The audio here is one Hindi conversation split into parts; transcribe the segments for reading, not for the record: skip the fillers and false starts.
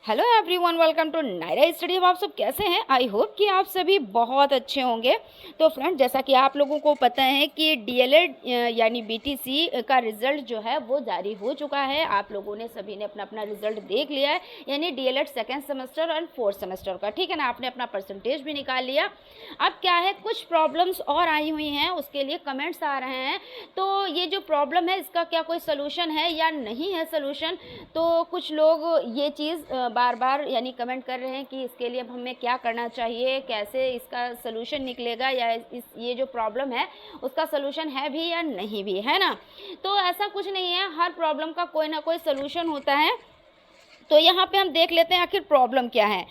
Hello everyone, welcome to Naira study. अब आप सब कैसे हैं? आई होप कि आप सभी बहुत अच्छे होंगे। तो फ्रेंड, जैसा कि आप लोगों को पता है कि डीएलएड यानी बीटीसी का रिज़ल्ट जो है वो जारी हो चुका है। आप लोगों ने सभी ने अपना अपना रिज़ल्ट देख लिया है, यानी डीएलएड सेकेंड सेमेस्टर और फोर्थ सेमेस्टर का, ठीक है ना। आपने अपना परसेंटेज भी निकाल लिया। अब क्या है, कुछ प्रॉब्लम्स और आई हुई हैं, उसके लिए कमेंट्स आ रहे हैं। तो ये जो प्रॉब्लम है, इसका क्या कोई सोल्यूशन है या नहीं है सोल्यूशन? तो कुछ लोग ये चीज़ बार बार यानी कमेंट कर रहे हैं कि इसके लिए अब हमें क्या करना चाहिए, कैसे इसका सोल्यूशन निकलेगा, या ये जो प्रॉब्लम है उसका सोल्यूशन है भी या नहीं भी, है ना। तो ऐसा कुछ नहीं है, हर प्रॉब्लम का कोई ना कोई सोल्यूशन होता है। तो यहाँ पे हम देख लेते हैं आखिर प्रॉब्लम क्या है।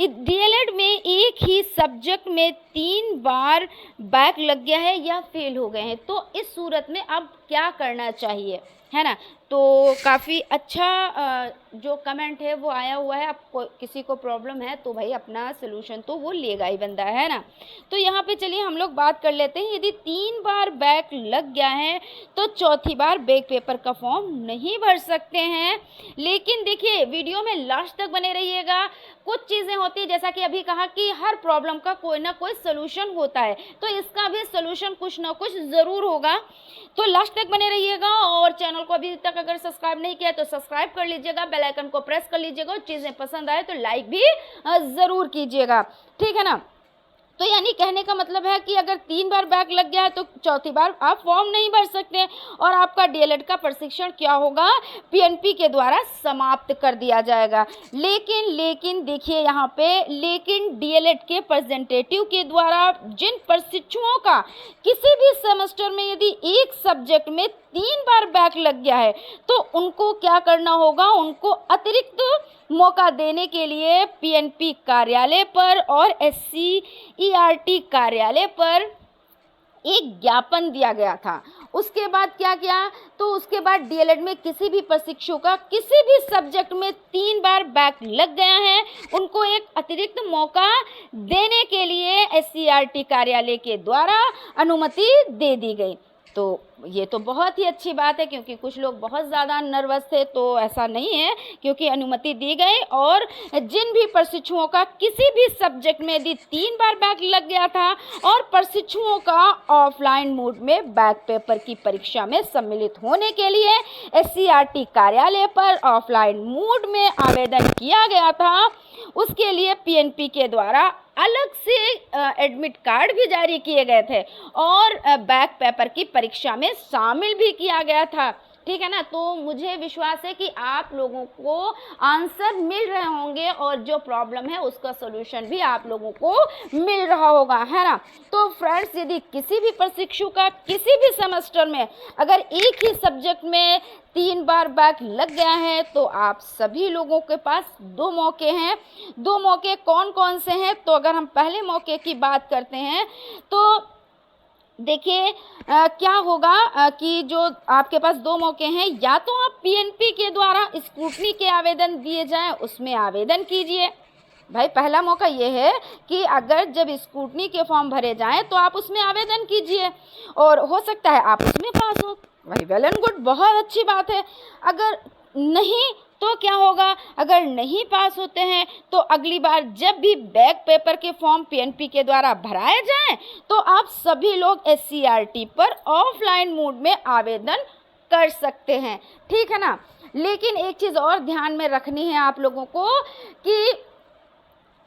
डीएलएड में एक ही सब्जेक्ट में 3 बार बैक लग गया है या फेल हो गए हैं, तो इस सूरत में अब क्या करना चाहिए, है ना। तो काफ़ी अच्छा जो कमेंट है वो आया हुआ है। अब किसी को प्रॉब्लम है तो भाई अपना सोल्यूशन तो वो लेगा ही बंदा, है ना। तो यहाँ पे चलिए हम लोग बात कर लेते हैं। यदि 3 बार बैक लग गया है तो चौथी बार बैक पेपर का फॉर्म नहीं भर सकते हैं। लेकिन देखिए, वीडियो में लास्ट तक बने रहिएगा। कुछ चीज़ें होती है, जैसा कि अभी कहा कि हर प्रॉब्लम का कोई ना कोई सोल्यूशन होता है, तो इसका भी सोल्यूशन कुछ ना कुछ ज़रूर होगा। तो लास्ट तक बने रहिएगा, और चैनल को अभी तक अगर सब्सक्राइब नहीं किया तो सब्सक्राइब कर लीजिएगा, बेल आइकन को प्रेस कर लीजिएगा, और चीज़ें पसंद आए तो लाइक भी ज़रूर कीजिएगा, ठीक है ना। तो यानी कहने का मतलब है कि अगर 3 बार बैक लग गया है तो चौथी बार आप फॉर्म नहीं भर सकते, और आपका डीएलएड का प्रशिक्षण क्या होगा, पीएनपी के द्वारा समाप्त कर दिया जाएगा। लेकिन देखिए यहाँ पे, लेकिन डीएलएड के रिप्रेजेंटेटिव के द्वारा जिन प्रशिक्षुओं का किसी भी सेमेस्टर में यदि एक सब्जेक्ट में 3 बार बैक लग गया है तो उनको क्या करना होगा, उनको अतिरिक्त मौका देने के लिए पीएनपी कार्यालय पर और एससीईआरटी कार्यालय पर एक ज्ञापन दिया गया था। उसके बाद क्या किया, तो उसके बाद डीएलएड में किसी भी प्रशिक्षु का किसी भी सब्जेक्ट में 3 बार बैक लग गया है, उनको एक अतिरिक्त मौका देने के लिए एससीईआरटी कार्यालय के द्वारा अनुमति दे दी गई। तो ये तो बहुत ही अच्छी बात है, क्योंकि कुछ लोग बहुत ज़्यादा नर्वस थे। तो ऐसा नहीं है, क्योंकि अनुमति दी गई, और जिन भी प्रशिक्षुओं का किसी भी सब्जेक्ट में यदि 3 बार बैक लग गया था और प्रशिक्षुओं का ऑफलाइन मोड में बैक पेपर की परीक्षा में सम्मिलित होने के लिए एससीईआरटी कार्यालय पर ऑफलाइन मोड में आवेदन किया गया था, उसके लिए पीएनपी के द्वारा अलग से एडमिट कार्ड भी जारी किए गए थे, और बैक पेपर की परीक्षा में शामिल भी किया गया था, ठीक है ना। तो मुझे विश्वास है कि आप लोगों को आंसर मिल रहे होंगे, और जो प्रॉब्लम है उसका सॉल्यूशन भी आप लोगों को मिल रहा होगा, है ना। तो फ्रेंड्स, यदि किसी भी प्रशिक्षु का किसी भी सेमेस्टर में अगर एक ही सब्जेक्ट में 3 बार बैक लग गया है तो आप सभी लोगों के पास 2 मौके हैं। 2 मौके कौन कौन से हैं? तो अगर हम पहले मौके की बात करते हैं तो देखिए क्या होगा कि जो आपके पास 2 मौके हैं, या तो आप पीएनपी के द्वारा स्क्रूटनी के आवेदन दिए जाएं, उसमें आवेदन कीजिए। भाई, पहला मौका ये है कि अगर जब स्क्रूटनी के फॉर्म भरे जाएं तो आप उसमें आवेदन कीजिए, और हो सकता है आप उसमें पास हो, भाई वेल एंड गुड, बहुत अच्छी बात है। अगर नहीं तो क्या होगा, अगर नहीं पास होते हैं तो अगली बार जब भी बैक पेपर के फॉर्म पीएनपी के द्वारा भराए जाएं तो आप सभी लोग एससीईआरटी पर ऑफलाइन मोड में आवेदन कर सकते हैं, ठीक है ना। लेकिन एक चीज़ और ध्यान में रखनी है आप लोगों को, कि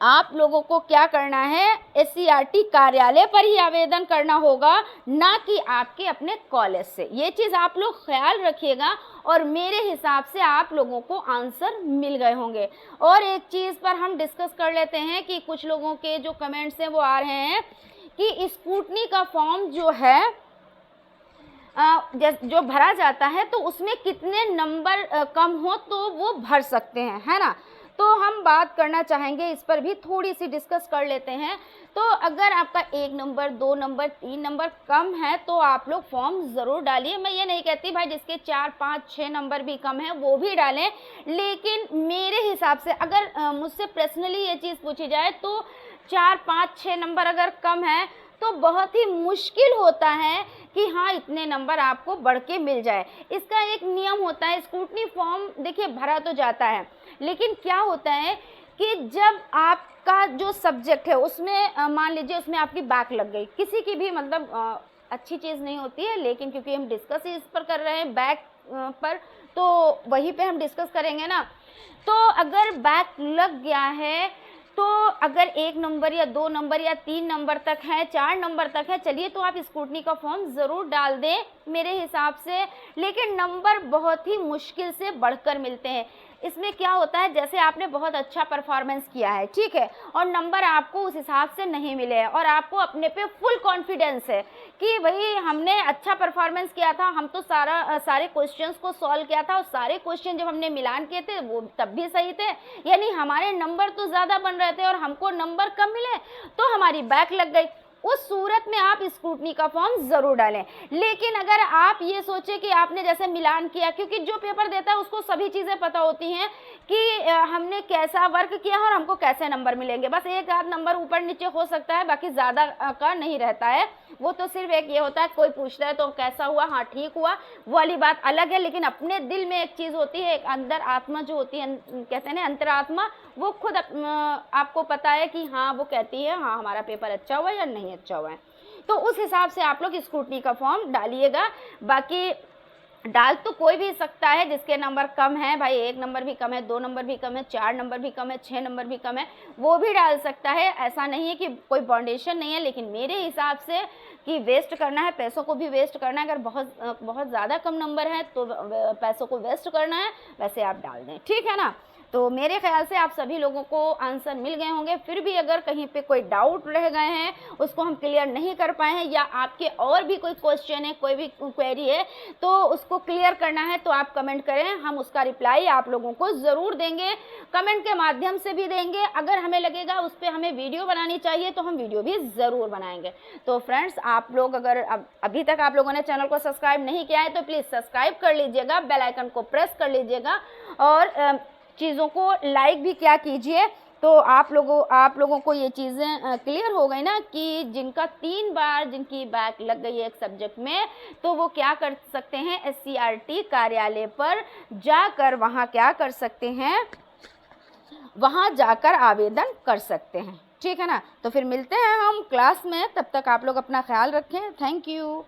आप लोगों को क्या करना है, एससीईआरटी कार्यालय पर ही आवेदन करना होगा, ना कि आपके अपने कॉलेज से। ये चीज़ आप लोग ख्याल रखिएगा, और मेरे हिसाब से आप लोगों को आंसर मिल गए होंगे। और एक चीज़ पर हम डिस्कस कर लेते हैं कि कुछ लोगों के जो कमेंट्स हैं वो आ रहे हैं कि स्क्रूटनी का फॉर्म जो है जो भरा जाता है तो उसमें कितने नंबर कम हो तो वो भर सकते हैं, है ना। तो हम बात करना चाहेंगे, इस पर भी थोड़ी सी डिस्कस कर लेते हैं। तो अगर आपका 1 नंबर, 2 नंबर, 3 नंबर कम है तो आप लोग फॉर्म ज़रूर डालिए। मैं ये नहीं कहती भाई जिसके 4, 5, 6 नंबर भी कम है वो भी डालें, लेकिन मेरे हिसाब से अगर मुझसे पर्सनली ये चीज़ पूछी जाए तो 4, 5, 6 नंबर अगर कम है तो बहुत ही मुश्किल होता है कि हाँ इतने नंबर आपको बढ़ के मिल जाए। इसका एक नियम होता है, स्क्रूटनी फॉर्म देखिए भरा तो जाता है, लेकिन क्या होता है कि जब आपका जो सब्जेक्ट है उसमें मान लीजिए उसमें आपकी बैक लग गई, किसी की भी मतलब अच्छी चीज़ नहीं होती है, लेकिन क्योंकि हम डिस्कस इस पर कर रहे हैं बैक पर, तो वहीं पे हम डिस्कस करेंगे ना। तो अगर बैक लग गया है, तो अगर 1 नंबर या 2 नंबर या 3 नंबर तक है, 4 नंबर तक है, चलिए तो आप स्क्रूटनी का फॉर्म ज़रूर डाल दें मेरे हिसाब से, लेकिन नंबर बहुत ही मुश्किल से बढ़कर मिलते हैं। इसमें क्या होता है, जैसे आपने बहुत अच्छा परफॉर्मेंस किया है, ठीक है, और नंबर आपको उस हिसाब से नहीं मिले हैं और आपको अपने पे फुल कॉन्फिडेंस है कि भाई हमने अच्छा परफॉर्मेंस किया था, हम तो सारे क्वेश्चंस को सॉल्व किया था और सारे क्वेश्चन जब हमने मिलान किए थे वो तब भी सही थे, यानी हमारे नंबर तो ज़्यादा बन रहे थे और हमको नंबर कम मिले, तो हमारी बैक लग गई। उस सूरत में आप स्क्रूटनी का फॉर्म ज़रूर डालें। लेकिन अगर आप ये सोचें कि आपने जैसे मिलान किया, क्योंकि जो पेपर देता है उसको सभी चीज़ें पता होती हैं कि हमने कैसा वर्क किया और हमको कैसे नंबर मिलेंगे, बस एक आध नंबर ऊपर नीचे हो सकता है, बाकी ज़्यादा का नहीं रहता है। वो तो सिर्फ एक ये होता है, कोई पूछता है तो कैसा हुआ, हाँ ठीक हुआ, वो वाली बात अलग है। लेकिन अपने दिल में एक चीज़ होती है, एक अंदर आत्मा जो होती है, कहते हैं ना अंतरात्मा, वो खुद आपको पता है कि हाँ वो कहती है हाँ हमारा पेपर अच्छा हुआ या नहीं अच्छा हुआ है। तो उस हिसाब से आप लोग स्क्रूटनी का फॉर्म डालिएगा। बाकी डाल तो कोई भी सकता है जिसके नंबर कम है, भाई 1 नंबर भी कम है, 2 नंबर भी कम है, 4 नंबर भी कम है, 6 नंबर भी कम है, वो भी डाल सकता है। ऐसा नहीं है कि कोई बाउंडेशन नहीं है, लेकिन मेरे हिसाब से कि वेस्ट करना है, पैसों को भी वेस्ट करना है, अगर बहुत ज़्यादा कम नंबर है तो पैसों को वेस्ट करना है, वैसे आप डाल दें, ठीक है ना। तो मेरे ख्याल से आप सभी लोगों को आंसर मिल गए होंगे। फिर भी अगर कहीं पे कोई डाउट रह गए हैं, उसको हम क्लियर नहीं कर पाए हैं, या आपके और भी कोई क्वेश्चन है, कोई भी क्वेरी है, तो उसको क्लियर करना है तो आप कमेंट करें, हम उसका रिप्लाई आप लोगों को ज़रूर देंगे, कमेंट के माध्यम से भी देंगे। अगर हमें लगेगा उस पर हमें वीडियो बनानी चाहिए तो हम वीडियो भी ज़रूर बनाएंगे। तो फ्रेंड्स, आप लोग अगर अभी तक आप लोगों ने चैनल को सब्सक्राइब नहीं किया है तो प्लीज़ सब्सक्राइब कर लीजिएगा, बेल आइकन को प्रेस कर लीजिएगा और चीज़ों को लाइक भी क्या कीजिए। तो आप लोगों को ये चीज़ें क्लियर हो गई ना कि जिनका 3 बार जिनकी बैक लग गई है एक सब्जेक्ट में, तो वो क्या कर सकते हैं, SCRT कार्यालय पर जाकर वहाँ क्या कर सकते हैं, वहाँ जाकर आवेदन कर सकते हैं, ठीक है ना। तो फिर मिलते हैं हम क्लास में, तब तक आप लोग अपना ख्याल रखें। Thank you.